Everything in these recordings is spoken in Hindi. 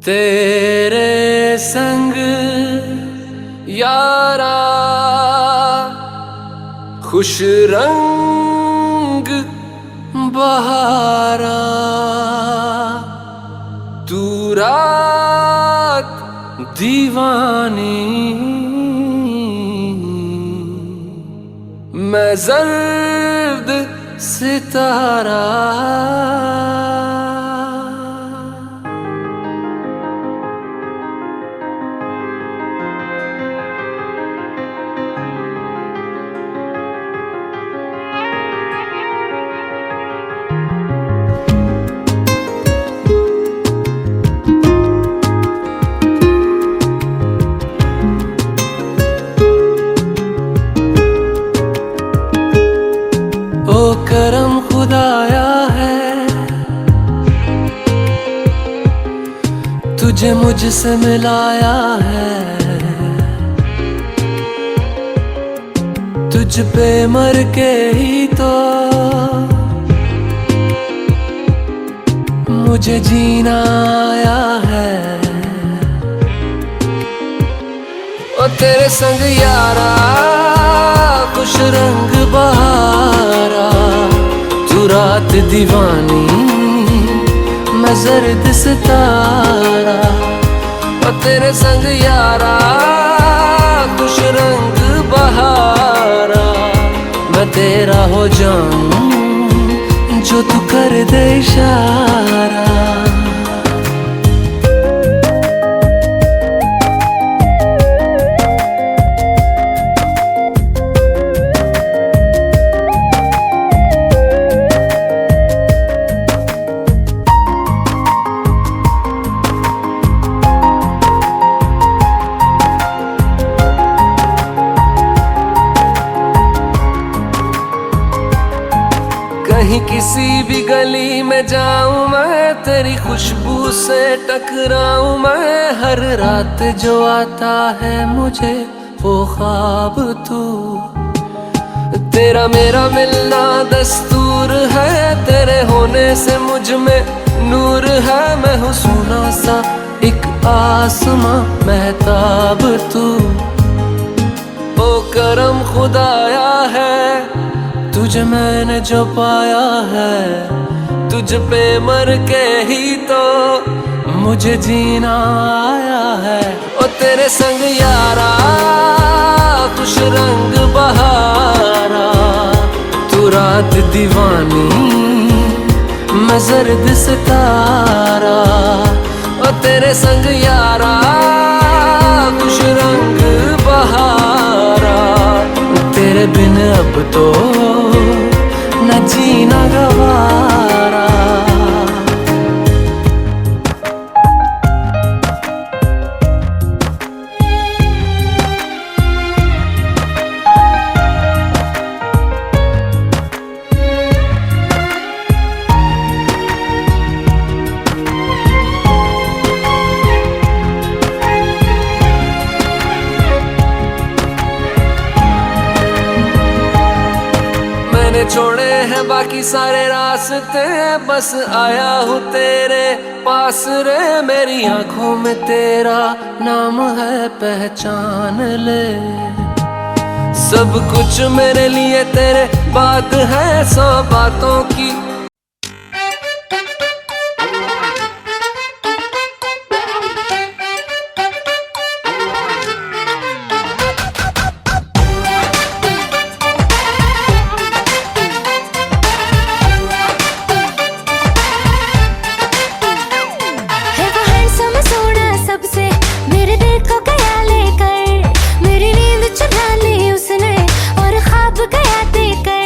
तेरे संग यारा खुश रंग बहारा, तू रात दीवानी मैं जर्द सितारा। ओ करम खुदाया है तुझे मुझसे मिलाया है, तुझ पे मर के ही तो मुझे जीना आया है। ओ तेरे संग यारा खुश रंग बहारा, तू रात दीवानी मैं जर्द सितारा। ओ तेरे संग यारा खुश रंग बहारा, मैं तेरा हो जाऊं जो तू कर दे इशारा। कहीं किसी भी गली में जाऊं मैं, तेरी खुशबू से टकराऊं मैं। हर रात जो आता है मुझे वो ख्वाब तू, तेरा मेरा मिलना दस्तूर है। तेरे होने से मुझ में नूर है, मैं हूँ सोना सा एक आसमां महताब तू। ओ करम खुदाया है तुझे मैंने जो पाया है, तुझ पे मर के ही तो मुझे जीना आया है। ओ तेरे संग यारा खुश रंग बहारा, तू रात दीवानी मैं जर्द सितारा। ओ तेरे संग यारा खुश रंग बहारा, तेरे बिन अब तो न जीना गवारा। छोड़े हैं बाकी सारे रास्ते, बस आया हूँ तेरे पास रे। मेरी आंखों में तेरा नाम है पहचान ले, सब कुछ मेरे लिए तेरे बात है 100 बातों की। गया देकर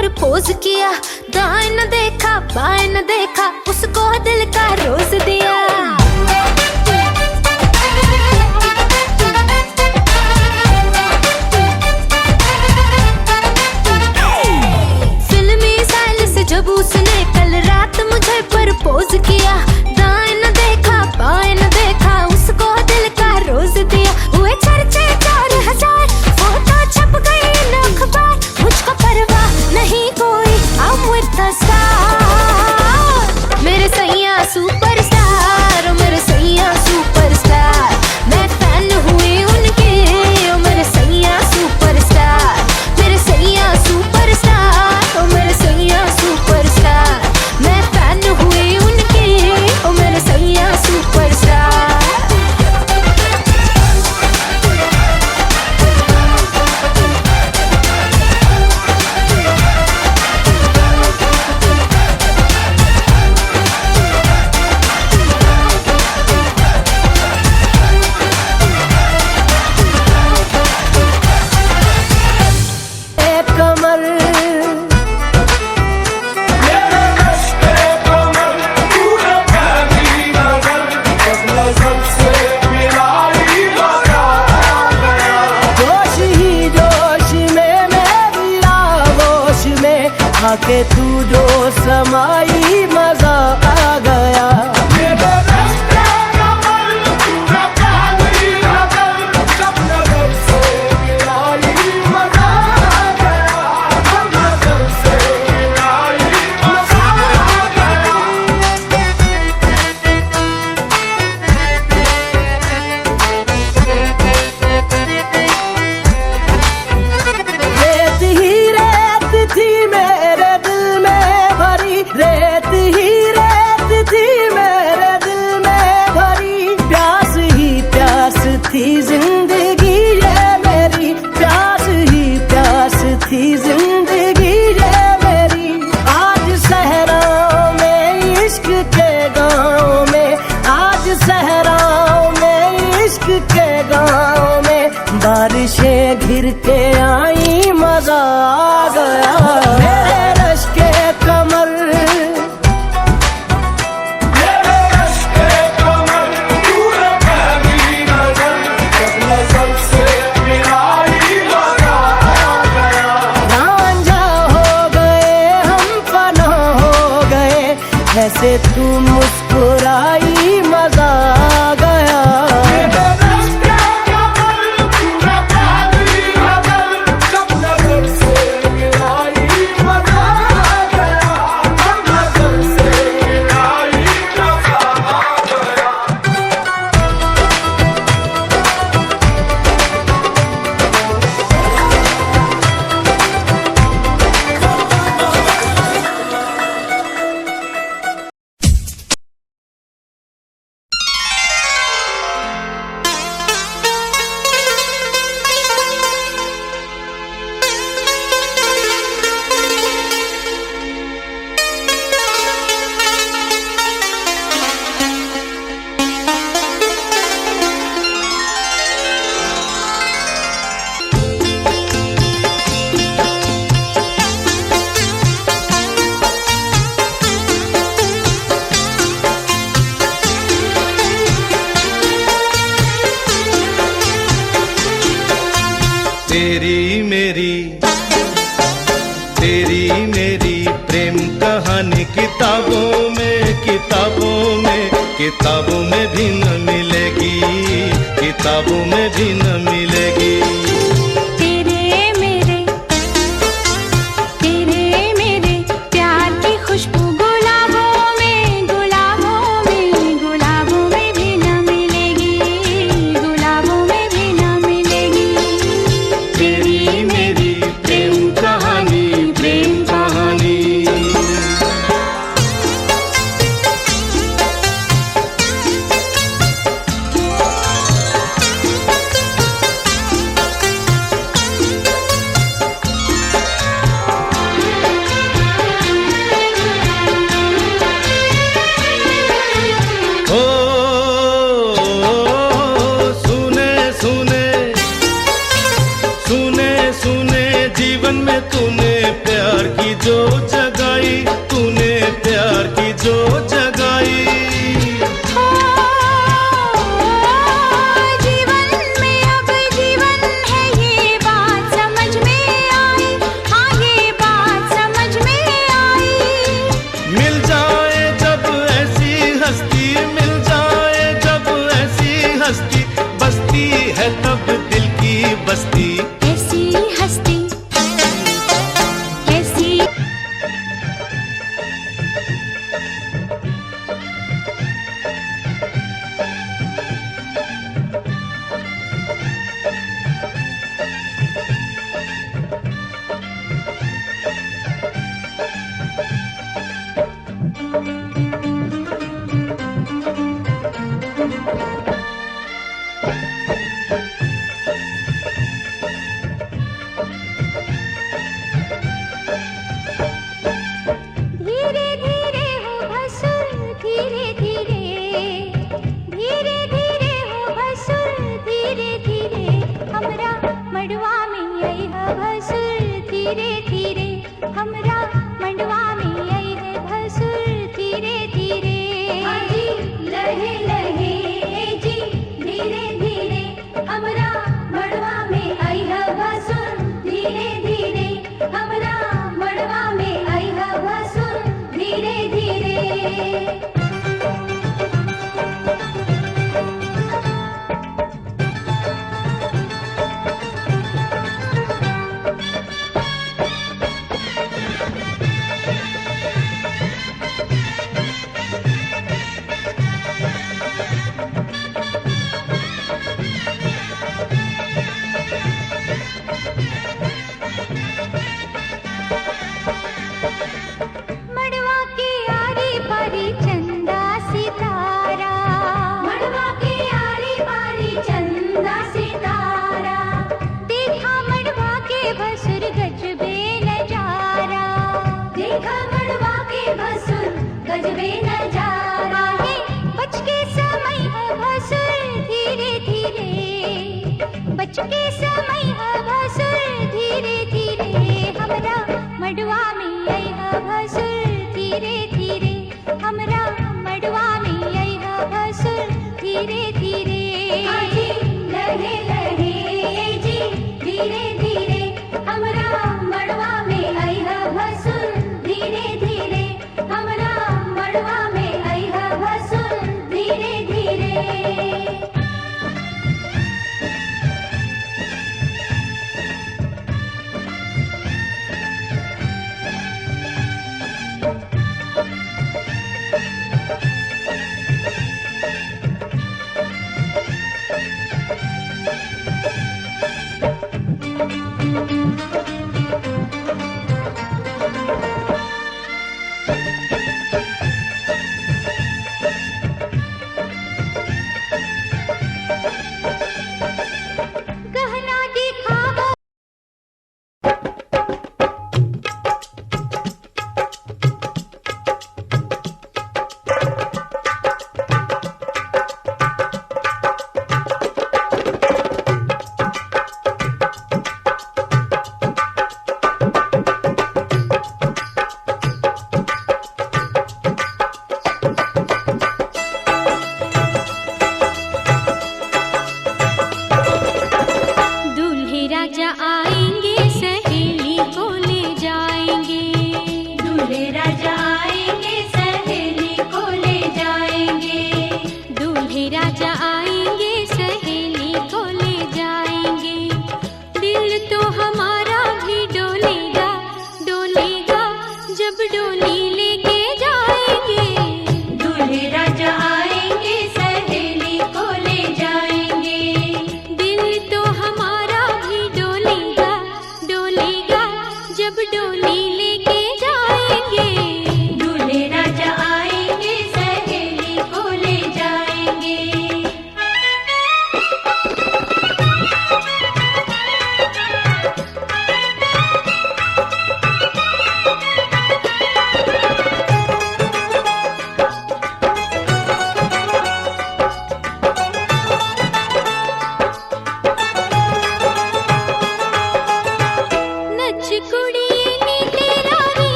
प्रपोज किया, दाएं न देखा बाएं न देखा, उसको दिल का रोज दिया। फिल्मी स्टाइल से जब उसने कल रात मुझे प्रपोज किया, दाएं न देखा बाएं न देखा, उसको दिल का रोज दिया। हुए चर्चे 4000, फोटो छप गई इन अखबार, मुझको परवाह नहीं कोई, I'm with the star। मेरे सैया सुपरस्टार, मेरे सैया सुपरस्टार, मैं फैन हुई उनकी, ओ मेरे सैया सुपरस्टार, मेरे सैया सुपरस्टार, ओ मेरे सैया सुपरस्टार, मैं फैन हुई उनकी, ओ मेरे सैया सुपरस्टार। आके तू जो समाई मजा आ गया। थी जिंदगी ये मेरी, प्यास ही प्यास थी जिंदगी ये मेरी। आज सहराओं में इश्क के गाँव में, आज सहराओं में इश्क के गाँव में, बारिशें घिर के आई मजा आ गया। मेरे रश के कमर, ऐसे तू मुस्कुराई मजा आ गया। तेरी मेरी प्रेम कहानी किताबों में भी न मिलेगी, किताबों में भी न मिलेगी।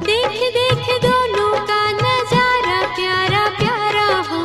देख देख दोनों का नजारा प्यारा प्यारा हो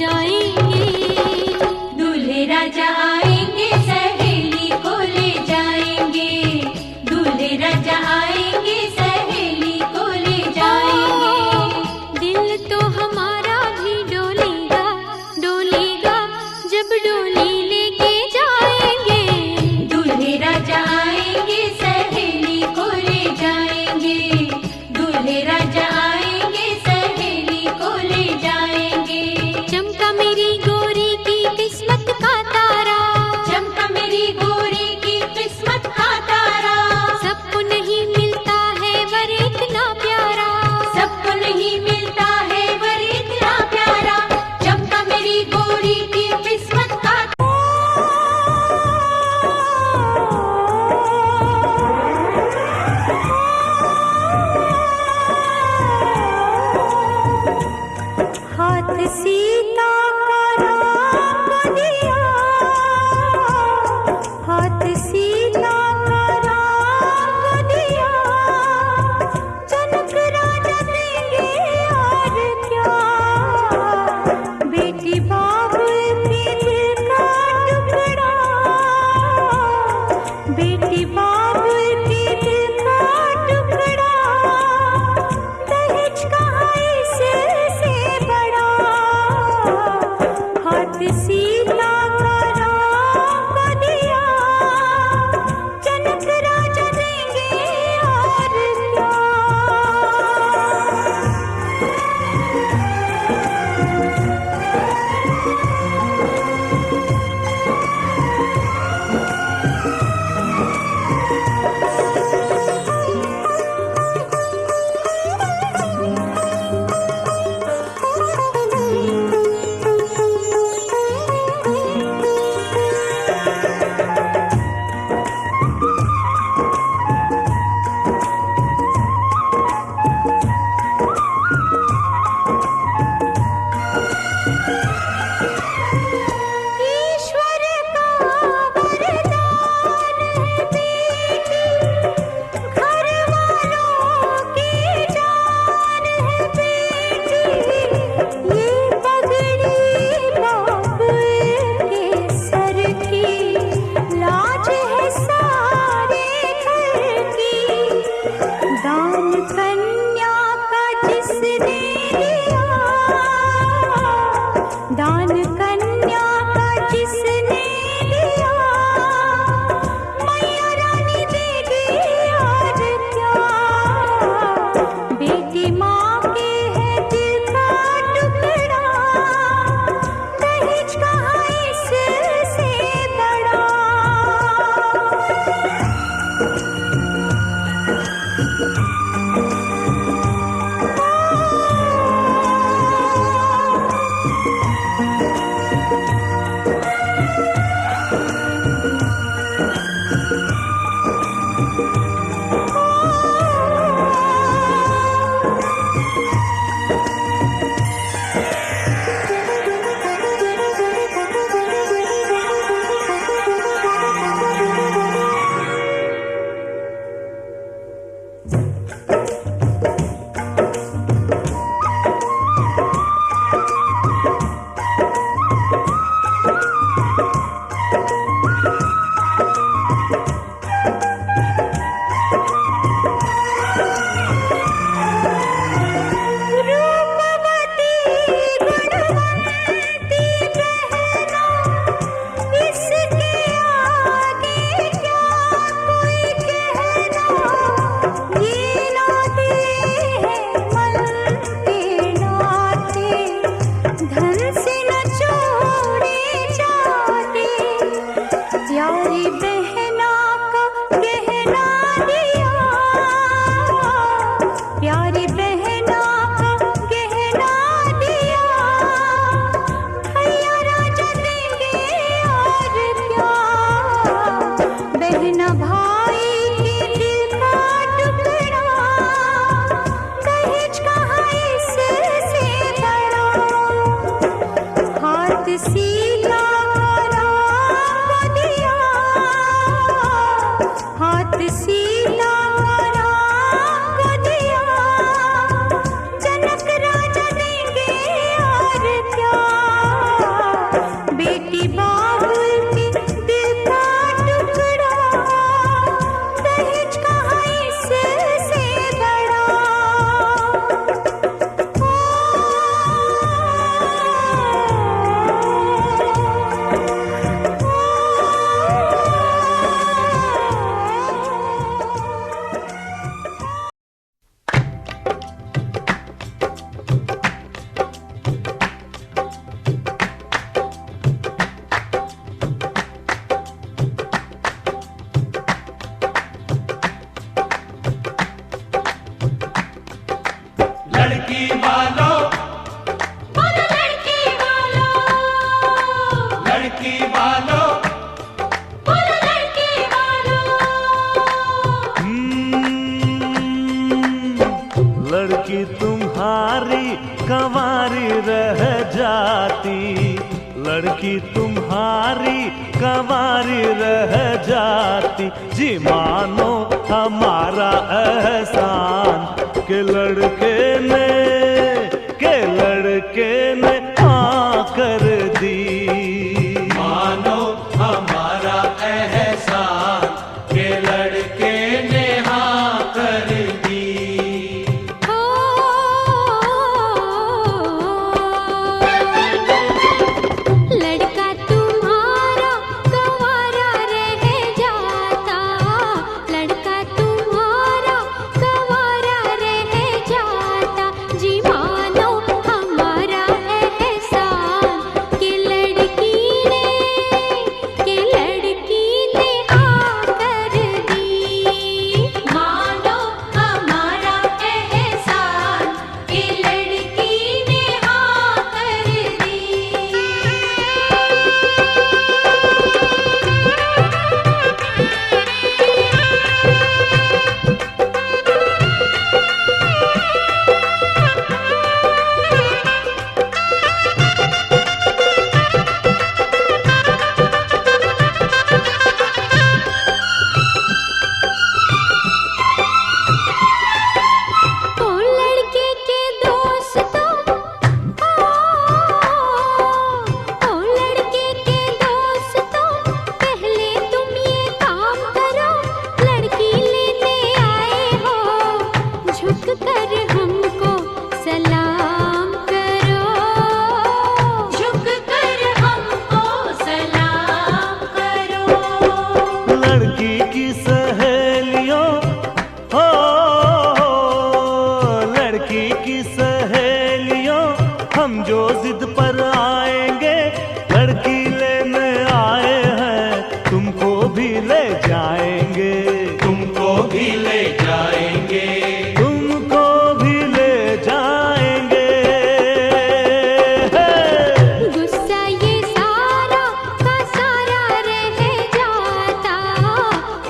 जाएंगे, दूल्हे राजा आएंगे, सहेली को ले जाएंगे, दूल्हे राजा आएंगे, सहेली को ले जाएंगे। दिल तो हमारा भी डोलेगा, डोलेगा जब डोली लेके जाएंगे, दूल्हे राजा आएंगे, सहेली को ले जाएंगे, दूल्हे राजा आएंगे, सहेली को ले जाएंगे। चमका मेरी गोरी की किस्मत का तारा, चमका मेरी गोरी की किस्मत का तारा, सबको नहीं मिलता है वर इतना प्यारा, सबको नहीं मिलता है वर इतना प्यारा, चमका मेरी गोरी की किस्मत का हाथ सीता का राम दिया, हाथ सीता का राम दिया, जनक राजा देंगे और क्या, बेटी बाबुल के दिल का टुकड़ा, बेटी बाबुल के दिल का टुकड़ा, दहेज कहाँ इससे बड़ा, हाथ सीता का राम को दिया, जनक राजा देंगे और क्या। ईश्वर का वरदान है बेटी, घर वालों की जान है बेटी, ये पगड़ी बाबुल के सर की, लाज है सारे घर की, दान कन्या का जिसने दिया, दान कन्या का जिसने लिया, मैया रानी देगी और क्या, बेटी माँ के है दिल का टुकड़ा, दहेज कहाँ इससे बड़ा। क्या लड़की तुम्हारी कंवारी रह जाती, जी मानो हमारा एहसान के लड़के ने हाँ कर दी। मानो हमारा एहसान के लड़के ने हाँ कर दी। लड़का तुम्हारा कंवारा रह जाता, लड़का तुम्हारा कंवारा रह जाता, जी मानो हमारा एहसान कि लड़की ने हाँ कर दी। मानो हमारा एहसान कि लड़की ने हाँ कर दी। ओ लड़के के दोस्तों, ओ लड़के के दोस्तों, पहले तुम ये काम करो, लड़की लेने आए हो, झुक कर हमको सलाम करो, झुक कर हमको सलाम करो। लड़की की सहेलियों हो, लड़की की सहेलियों, हम जो जिद पर आएंगे, लड़की लेने आए हैं, तुमको भी ले जाएंगे, तुमको भी ले जाएंगे, तुमको भी ले जाएंगे। गुस्सा ये सारा का सारा रह जाता,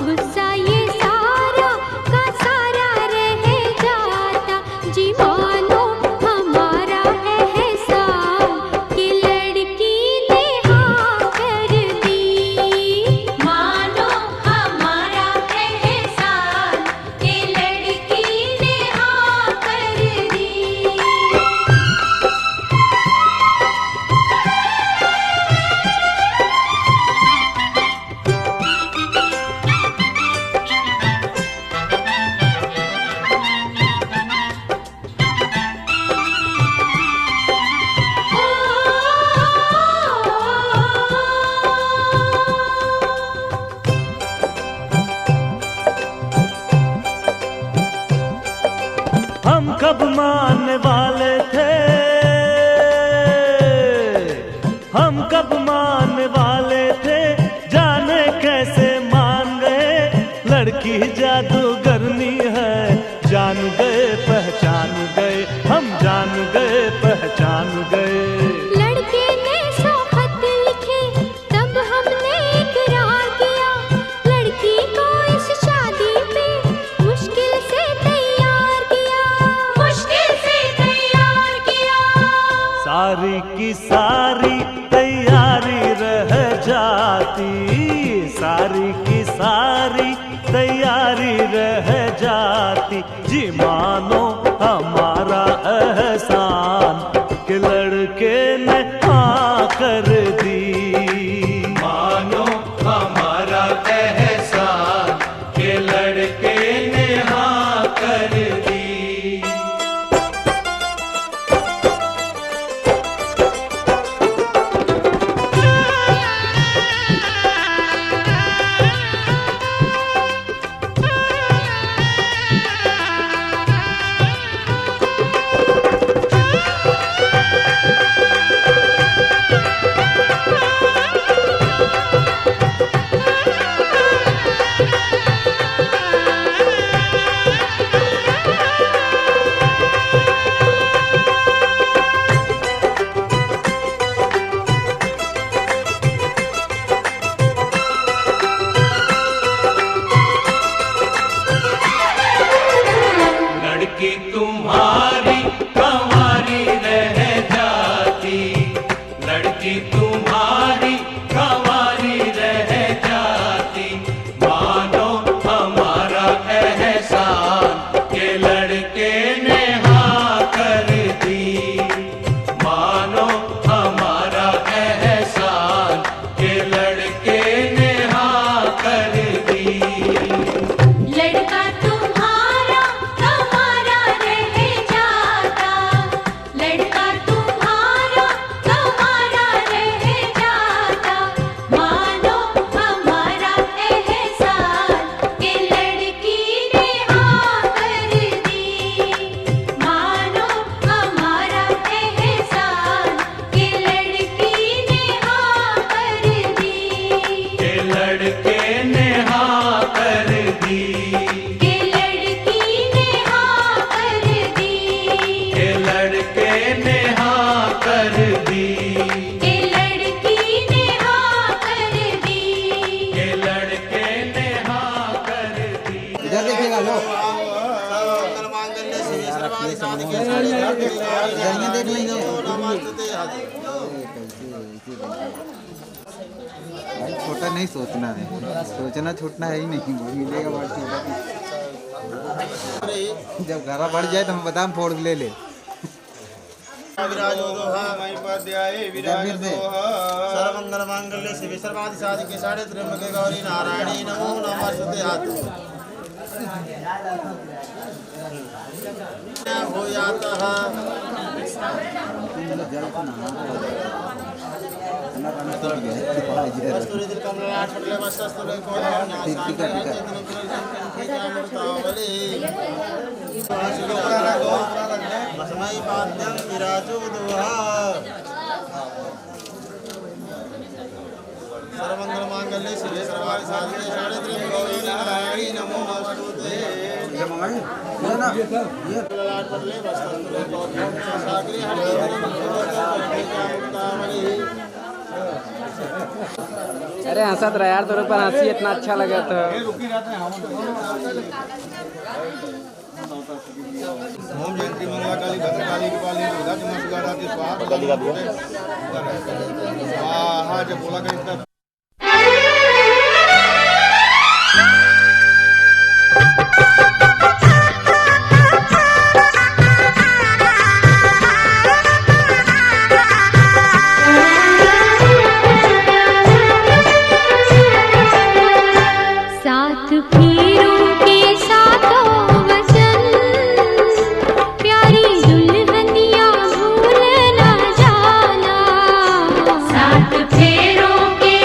गुस्सा ये सारा का सारा रह जाता, जी मानो हमारा एहसान कि लड़की ने हाँ कर दी। मानो हमारा एहसान कि लड़की ने हाँ कर दी। हम कब मानने वाले थे, हम कब मानने वाले थे, जाने कैसे मान गए, लड़की जादूगरनी है, जान गए पहचान गए, हम जान गए पहचान गए। लड़के ने 100 खत लिखे, तब हमने इकरार किया, लड़की को इस शादी पे मुश्किल से तैयार किया, मुश्किल से तैयार किया। सारी की सारी तैयारी रह जाती, सारी की सारी तैयारी रह जाती, जी मानो हमारा एहसान कि लड़के ने हाँ कर दी। मानो हमारा एहसान के लड़के ने हाँ कर दी। तुम्हारी गंवारी रह जाती, मानो हमारा एहसान के लड़के ने हाँ कर दी, मानो हमारा एहसान के लड़के ने हाँ कर दी। लड़का तुम्हारा हमारा रह जाता, लड़का तुम्हारा हमारा रह जाता, मानो हमारा एहसान के लड़की ने हाँ कर दी, मानो हमारा एहसान के लड़की ने हाँ कर दी, के लड़के ने हाँ कर दी, के लड़की ने हाँ कर दी, के लड़के ने हाँ कर दी, के लड़की ने हाँ कर दी। के लड़के ने हाँ कर दी। इधर देखिएगा लो इधर देख लेंगे भाई, छोटा नहीं सोचना है, सोचना छूटना है ही नहीं, वो मिलेगा बड़ा छोटा। जब घरा बढ़ जाए तो हम बादाम फोड़ के ले ले। सर्वमंगल मांगल्ये शिवे सर्वादि साधिके साढ़े त्र्यंबके गौरी नारायणी नमो नमस्ते। हाथ हो जाता है कस्तूरी दिल कमलाट पटले वस्तुले को मसमयी पाद्यं विराजो दुहा। सर्वमंगल मांगल्ये शिवे सर्वादि साधिके साढ़े त्र्यंबके गौरी नारायणी नमो नमस्ते। कमलाट पटले वस्तुले को सागरी हरि अरे हंसत रहा यार, तेरे पर हंसी इतना अच्छा लगा था। ओम जयंती मंगला काली भद्रकाली कपाली दुर्गा चमन सुगाराती स्वाहा जब बोला कहीं साथ पीरों के साथों वचन, प्यारी दुल्हनिया भूल न जाना। साथ फेरों के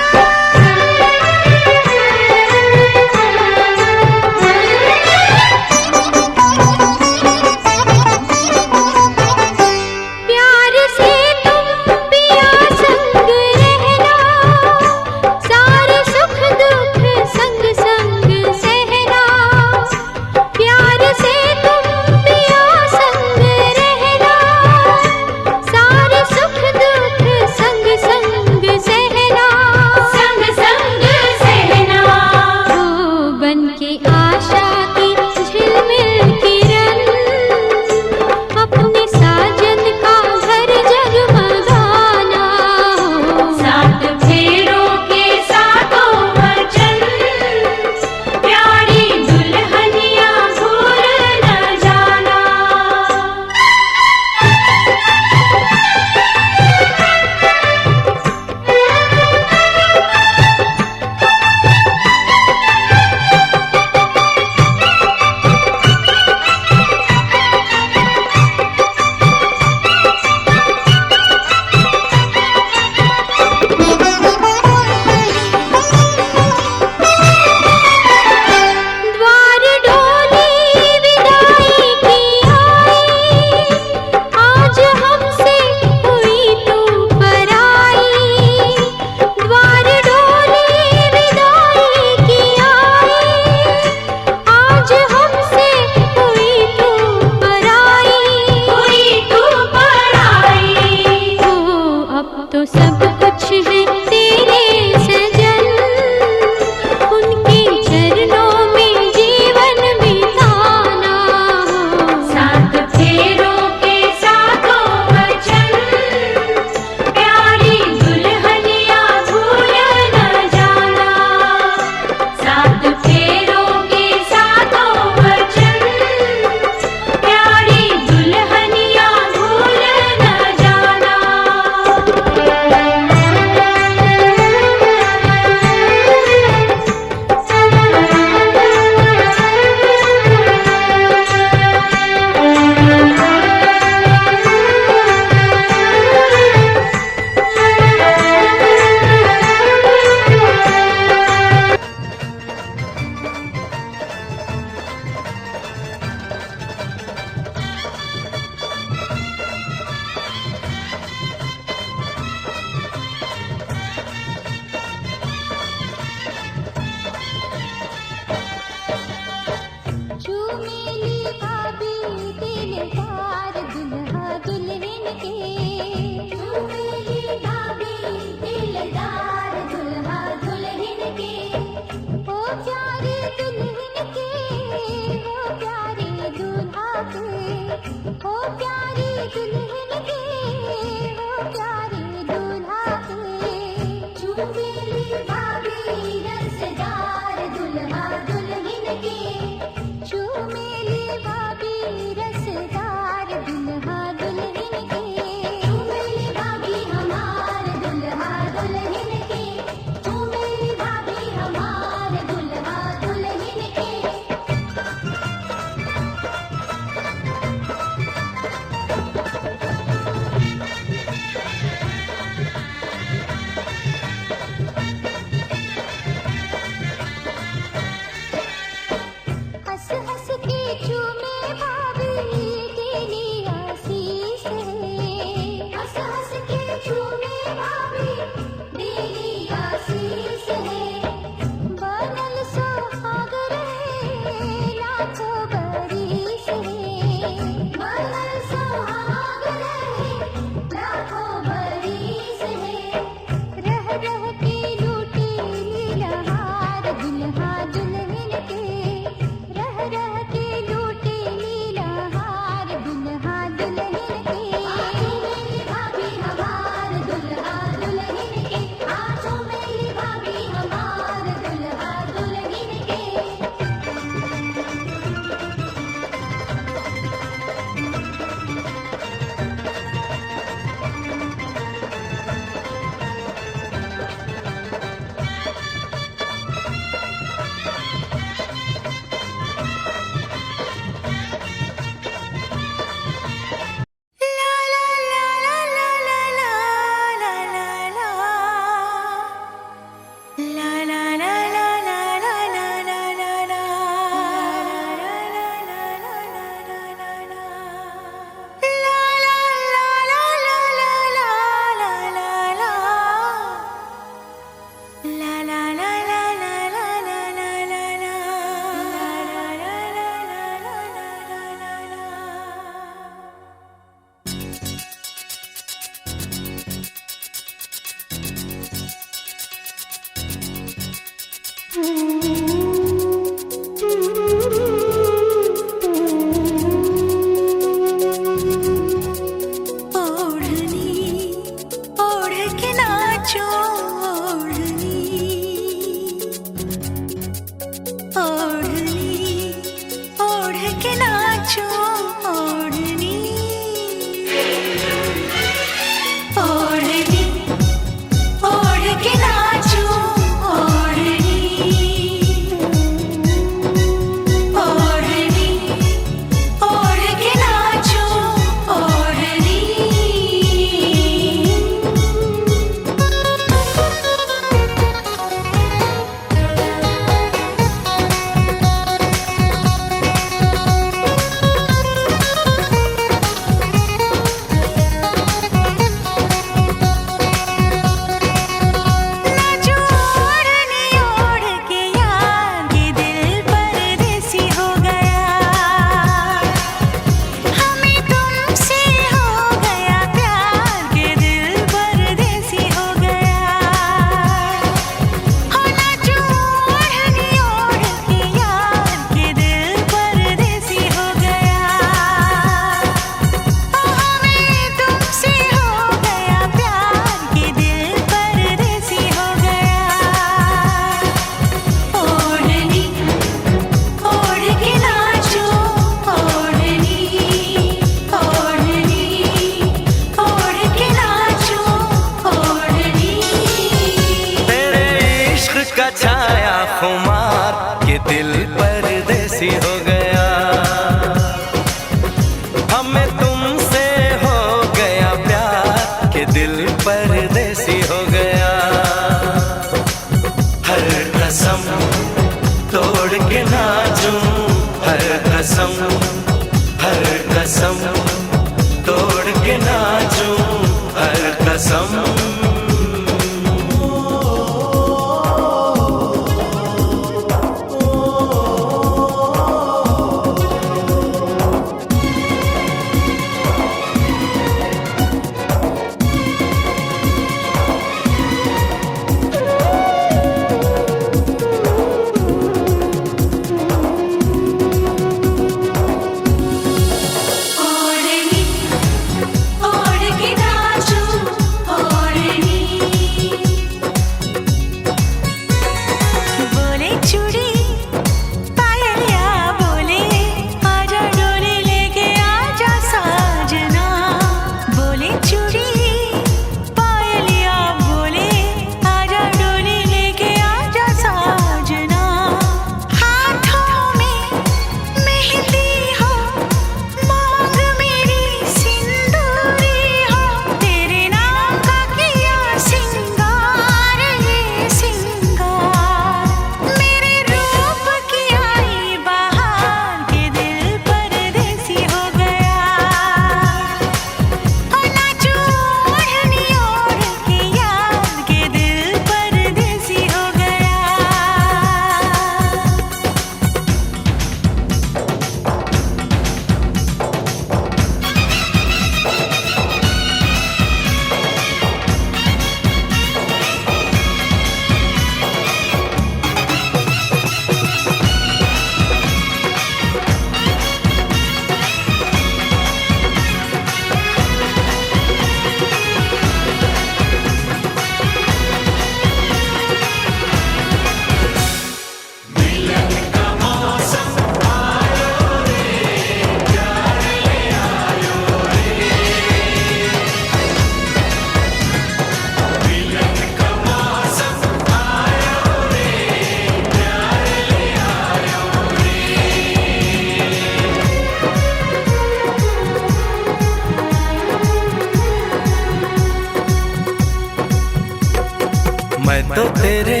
मैं तो तेरे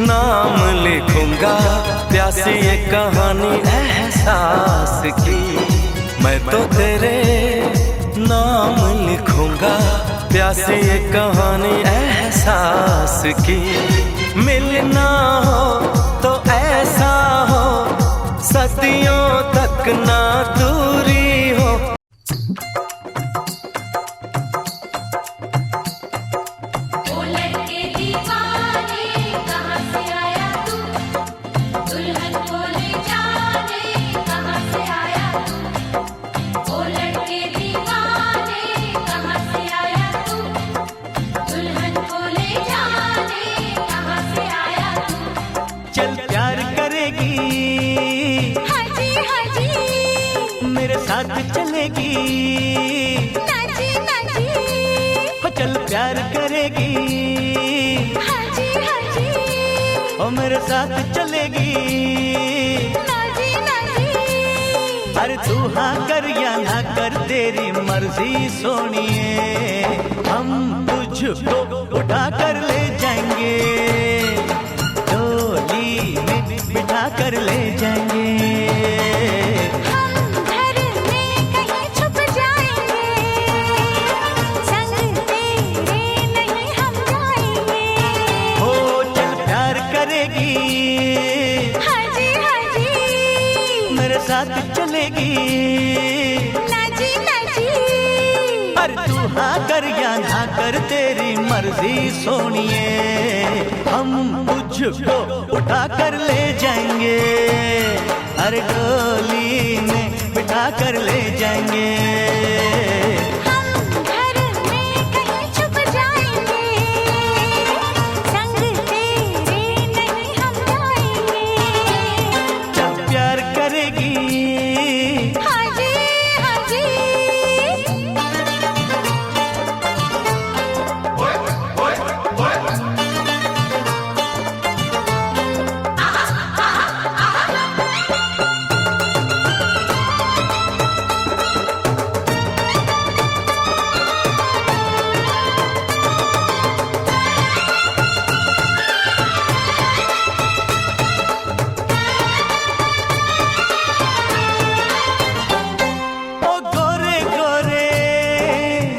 नाम लिखूंगा प्यासी ये कहानी एहसास की। मैं तो तेरे नाम लिखूंगा प्यासी ये कहानी एहसास की। मिलना हो तो ऐसा हो सदियों तक ना दूरी हो। ओ लड़के दीवाने कहाँ से आया तू, प्यार करेगी, हाँ जी हाँ जी, ओ मेरे साथ चलेगी, ना जी ना जी। अरे तू हाँ कर या ना कर तेरी मर्जी सोनिए, हम तुझको उठा कर ले जाएंगे, डोली में बिठा कर ले जाएंगे। हम घर में कहीं छुप जाएंगे, संग तेरे नहीं हम जाएंगे। हो चल प्यार करेगी, हाँ जी हाँ जी, मेरे साथ चलेगी, ना जी ना जी। पर तू हाँ कर या ना कर तेरी मर्जी सोनिए, हम तुझको उठा कर ले जाएंगे, अरे डोली में बिठा कर ले जाएंगे। हम घर में कहीं छुप जाएंगे, संग तेरे नहीं हम जाएंगे। जब प्यार करेगी, हाँ जी हाँ जी। ओ गोरे गोरे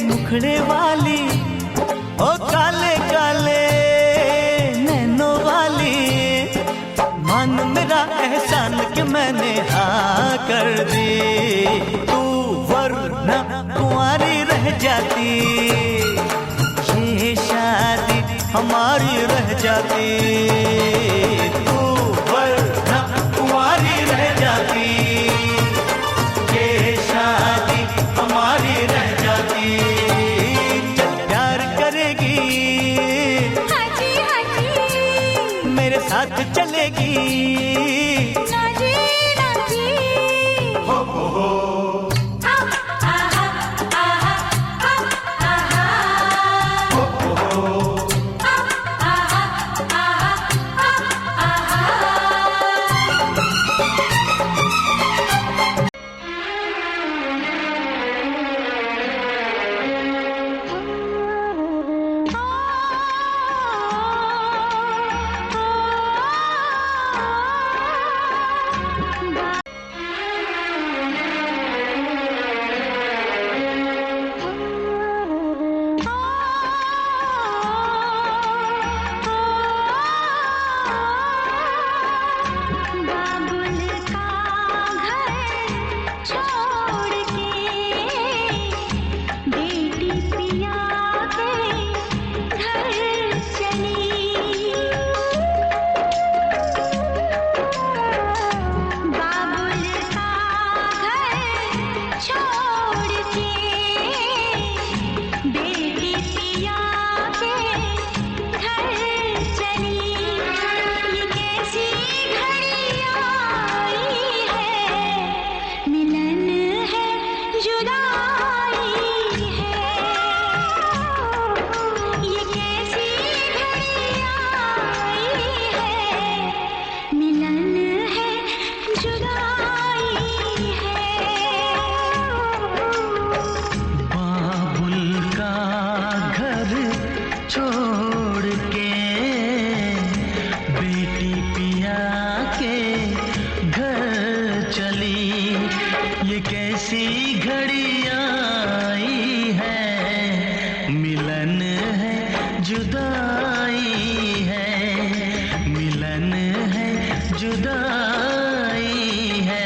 मुखड़े वाली, ओ काले काले नैनों वाली, मान मेरा एहसान कि मैंने हाँ कर दी, तू वरना कुंवारी रह जाती, ये शादी हमारी रह जाती, तू वरना कुंवारी रह जाती, ये शादी हमारी रह जाती। जब प्यार करेगी, हाँ जी हाँ जी, मेरे साथ चलेगी, ना जी ना जी। बाबुल का घर छोड़ के बेटी पिया के घर चली, बाबुल का घर छोड़ के बेटी पिया के घर चली। ये कैसी घड़ी आई है, मिलन है जुदाई है, ये कैसी घड़ी आई है, मिलन है जुदाई है। बाबुल का घर छोड़ के बेटी पिया के घर चली, ये कैसी घड़ी आई है, मिलन है जुदाई है, मिलन है जुदाई है।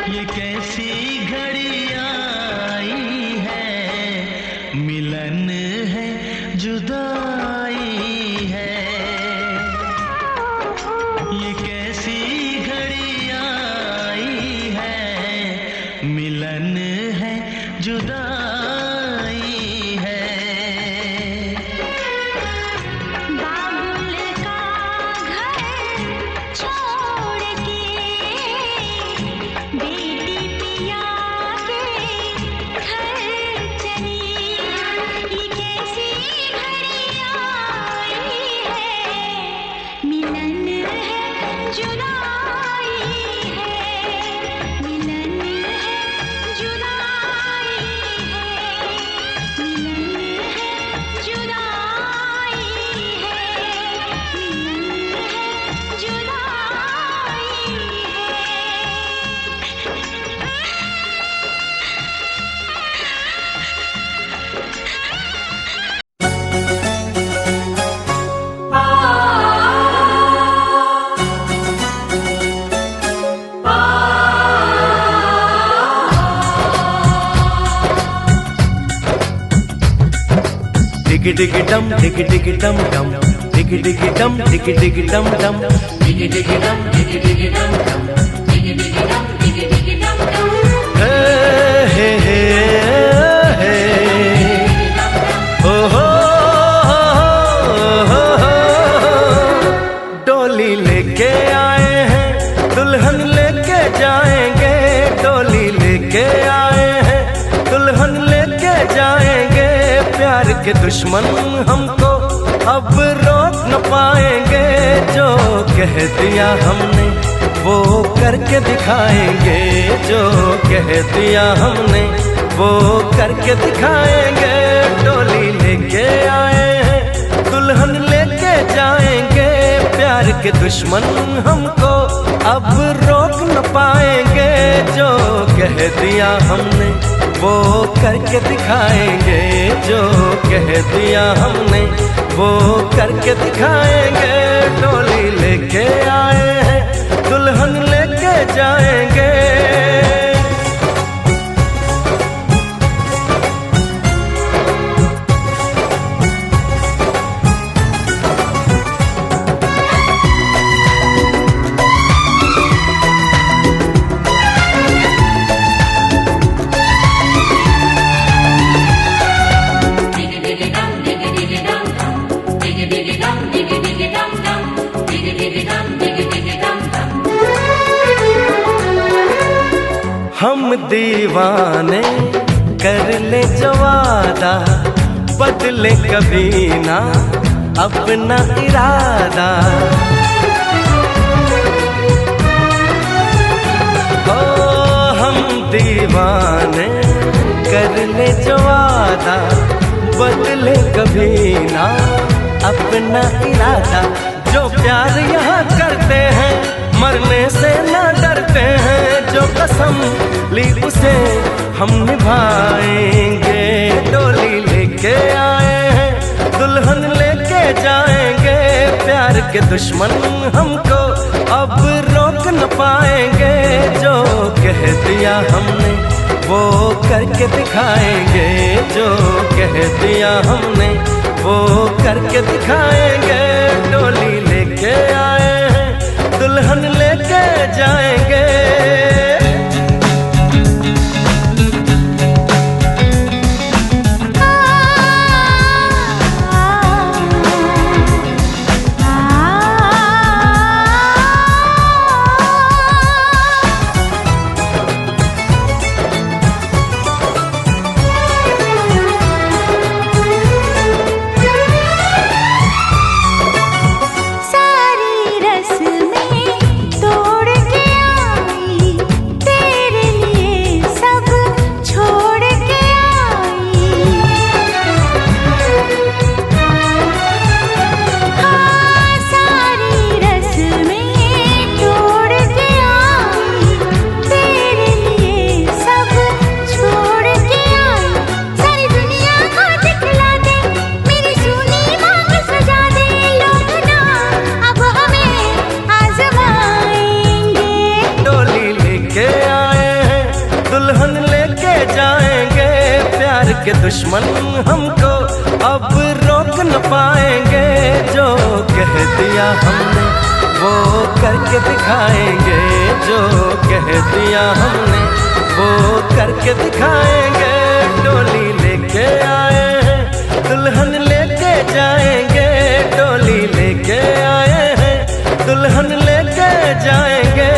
ये कैसी घड़ी आई है, मिलन है जुदाई है। ये कैसी घड़ी आई है, मिलन है जुदाई है। बाबुल का घर छोड़ के बेटी पिया के घर चली, ये कैसी घड़ी आई है, मिलन है जुदाई है, मिलन है जुदाई है, मिलन है जुदाई है, मिलन है जुदाई डिगी डिगी डम डिगी डिगी डम डम डिगी डिगी डम डिगी डिगी डम डम डिगी डिगी डम डिगी डिगी डम डम डिगी डिगी डम डिगी डिगी डम डम। हे हे हे हो डोली लेके आए हैं, दुल्हन लेके जाएंगे, डोली लेके आए हैं, दुल्हन लेके जाएंगे। प्यार के दुश्मन हमको अब रोक न पाएंगे, जो कह दिया हमने वो करके दिखाएंगे, जो कह दिया हमने वो करके दिखाएंगे। डोली लेके आए हैं, दुल्हन लेके जाएंगे, प्यार के दुश्मन हमको अब रोक न पाएंगे, जो कह दिया हमने वो करके दिखाएंगे, जो कह दिया हमने वो करके दिखाएंगे। डोली लेके आए हैं, दुल्हन लेके जाएंगे। हम दीवाने कर ले जो वादा, बदले कभी ना अपना इरादा। ओ हम दीवाने कर ले जो वादा, बदले कभी ना अपना इरादा। जो प्यार यहाँ करते हैं मरने से ना डरते हैं, जो कसम ली उसे हम निभाएंगे। डोली लेके आए हैं, दुल्हन लेके जाएंगे, प्यार के दुश्मन हमको अब रोक न पाएंगे, जो कह दिया हमने वो करके दिखाएंगे, जो कह दिया हमने वो करके दिखाएंगे। डोली लेके आए हैं, दुल्हन लेके जाएंगे। सारी रस्में तोड़ के के दुश्मन हमको अब रोक न पाएंगे। जो कह दिया हमने वो करके दिखाएंगे, जो कह दिया हमने वो करके दिखाएंगे। डोली लेके आए हैं दुल्हन लेके जाएंगे, डोली लेके आए हैं दुल्हन लेके जाएंगे।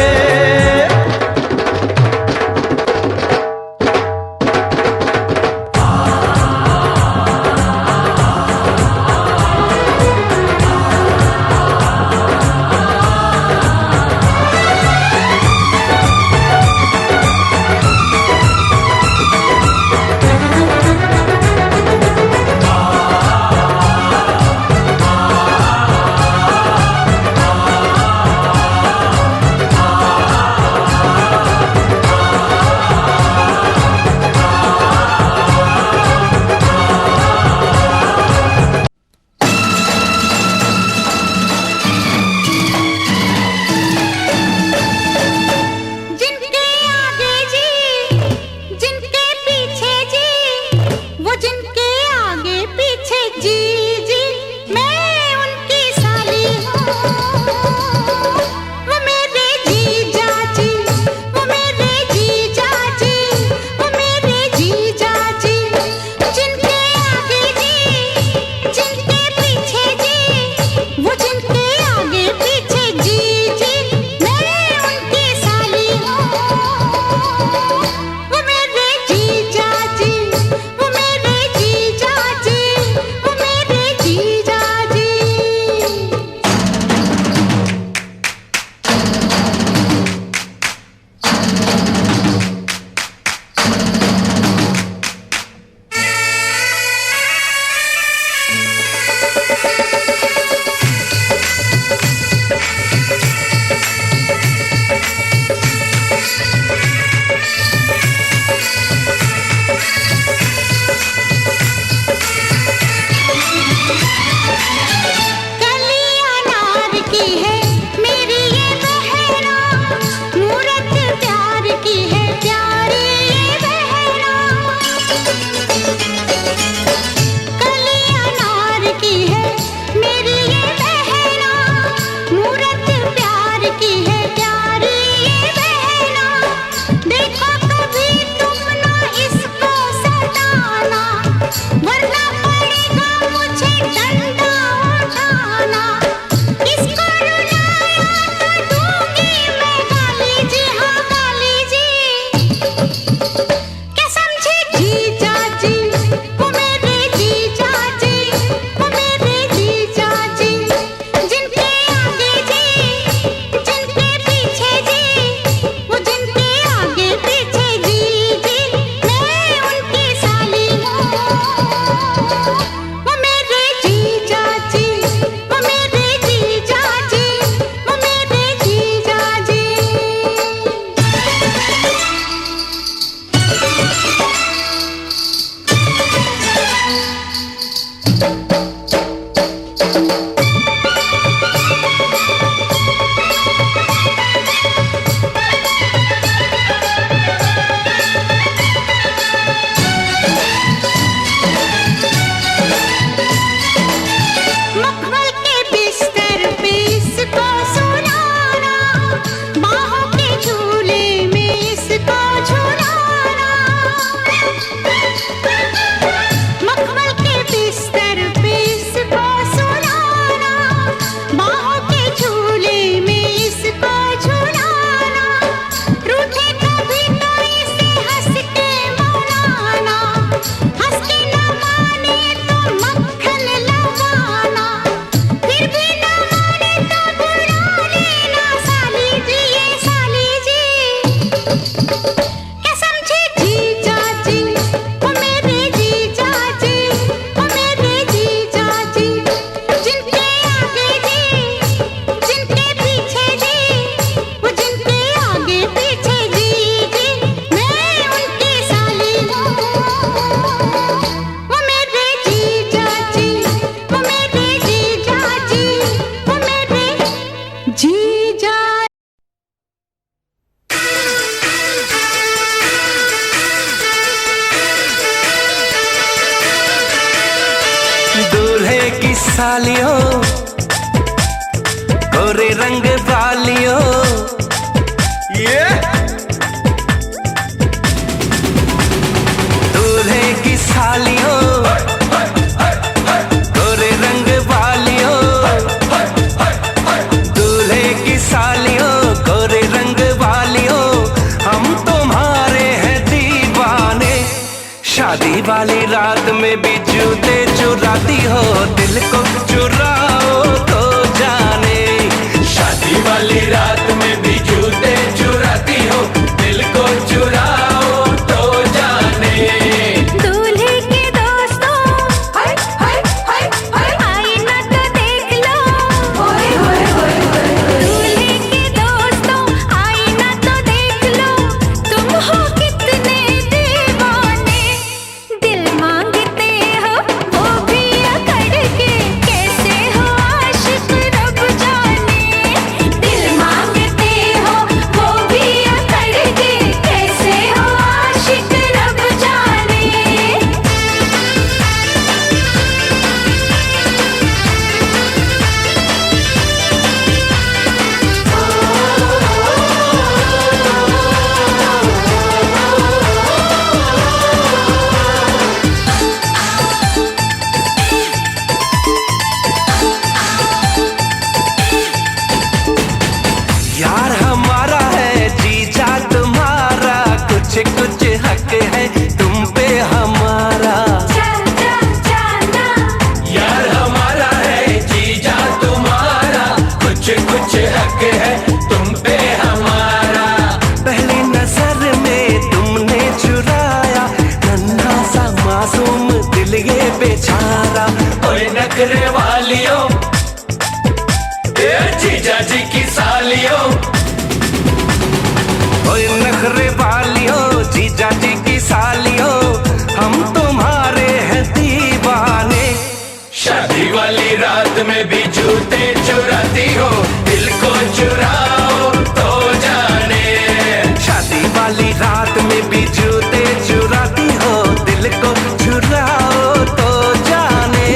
सालियों, गोरे रंग वालियों, दूल्हे की सालियों, गोरे रंग वालियों, दूल्हे की सालियों, गोरे रंग वालियों, हम तुम्हारे हैं दीवाने। शादी वाली रात में भी जूते चुराती हो, दिल को चुराओ तो जाने। शादी वाली रात में भी जूते चुराती हो, दिल को चुराओ तो जाने। दूल्हे के दोस्तों हाय हाय हाय हाय आईना तो देख लो, ओए ओए ओए। दूल्हे के दोस्तों आईना तो देख लो, तुम हो कितने दीवाने। दिल मांगते हो वो भी अकड़ के, कैसे हो आशिक रब जाने। दिल मांगते हो वो भी अकड़ के, कैसे हो आशिक रब जाने। यार हमारा है जीजा तुम्हारा, कुछ कुछ हक है तुम पे हमारा। यार हमारा है जीजा तुम्हारा, कुछ कुछ हक है तुम पे हमारा। पहली नजर में तुमने चुराया नन्हा सा मासूम दिल ये बेचारा। ओए नखरे वालियों, ए जीजा जी की सालियों, ओए नखरे वालियों, जीजा जी की सालियों, हम तुम्हारे हैं दीवाने। शादी वाली रात में भी जूते चुराती हो, दिल को चुराओ तो जाने। शादी वाली रात में भी जूते चुराती हो, दिल को चुराओ तो जाने।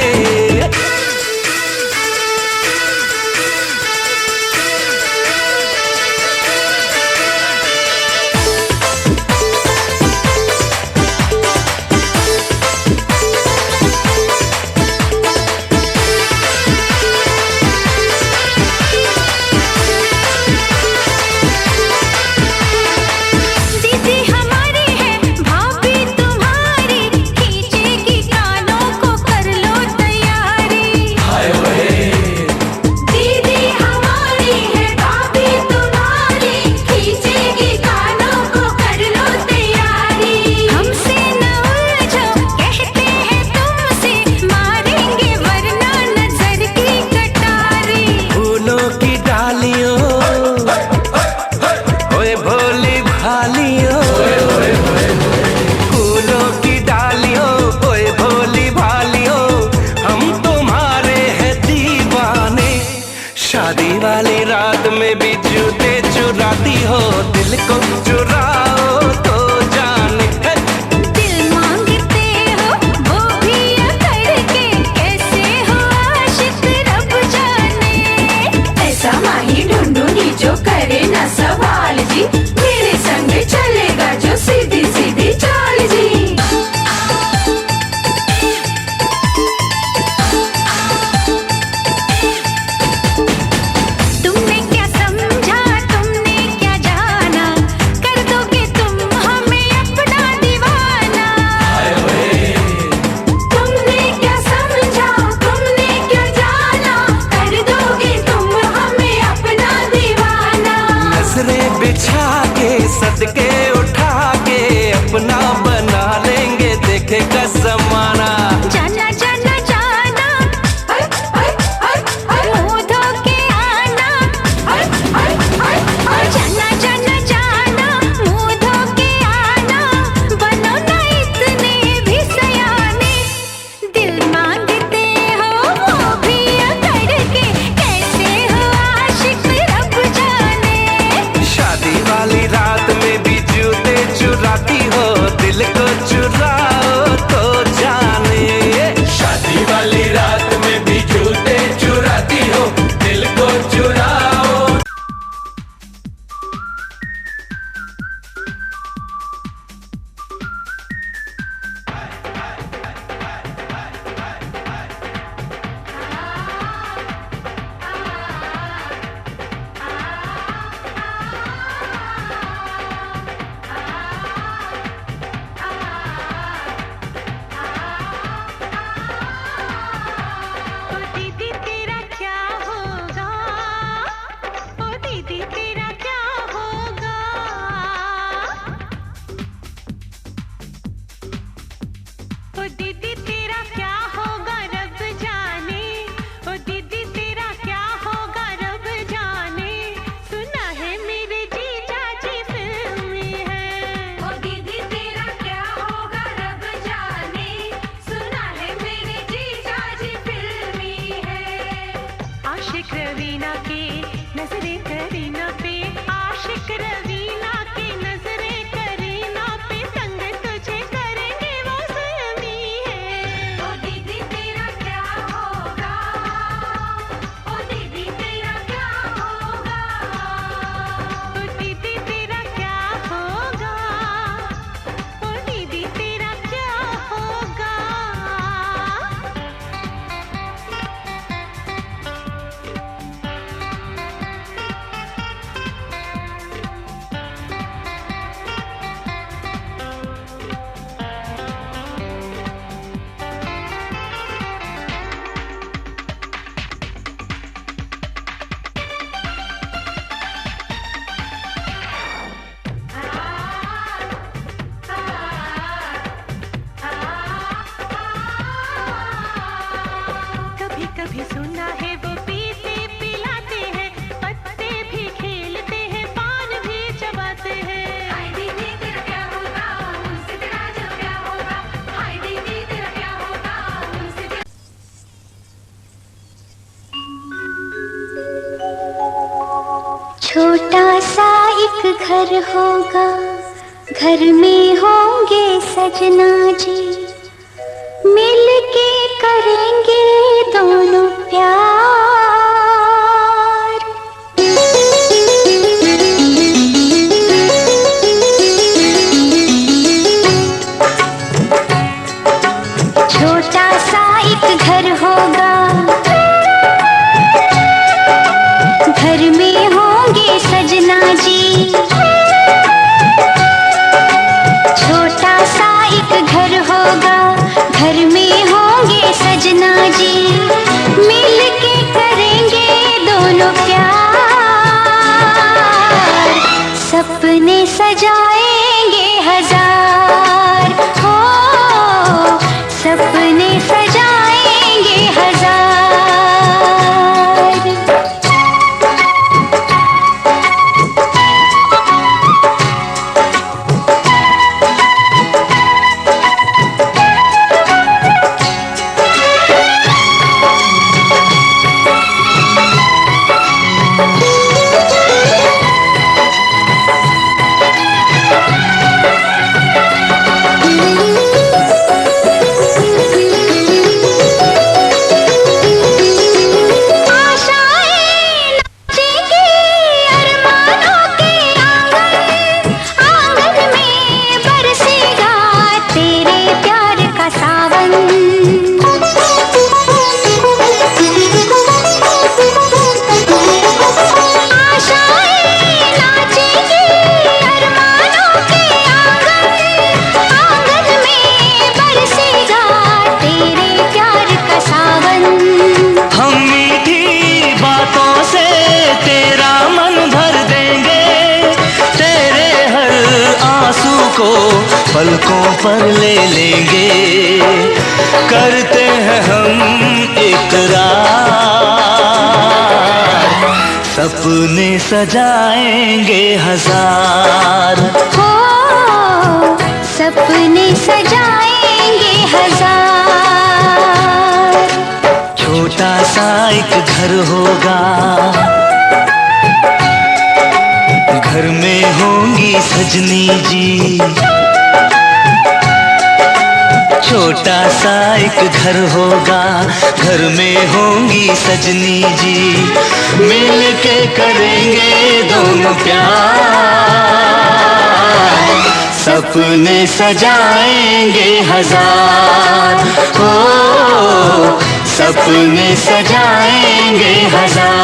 छोटा सा एक घर होगा, घर में होंगे सजना जी, मिल के करेंगे दोनों प्यार। छोटा सा एक घर होगा, घर में होंगे सजना जी, छोटा सा एक घर होगा, घर में होंगे सजना जी, मिल के करेंगे दोनों प्यार। सपने सजाएंगे हजार, हो सपने सजाएंगे हजार। पलकों पर ले लेंगे, करते हैं हम इकरार, सपने सजाएंगे हजार, हो सपने सजाएंगे हजार। छोटा सा एक घर होगा, घर में होंगी सजनी जी, छोटा सा एक घर होगा, घर में होंगी सजनी जी, मिल के करेंगे दोनों प्यार, सपने सजाएंगे हजार, हो सपने सजाएंगे हजार।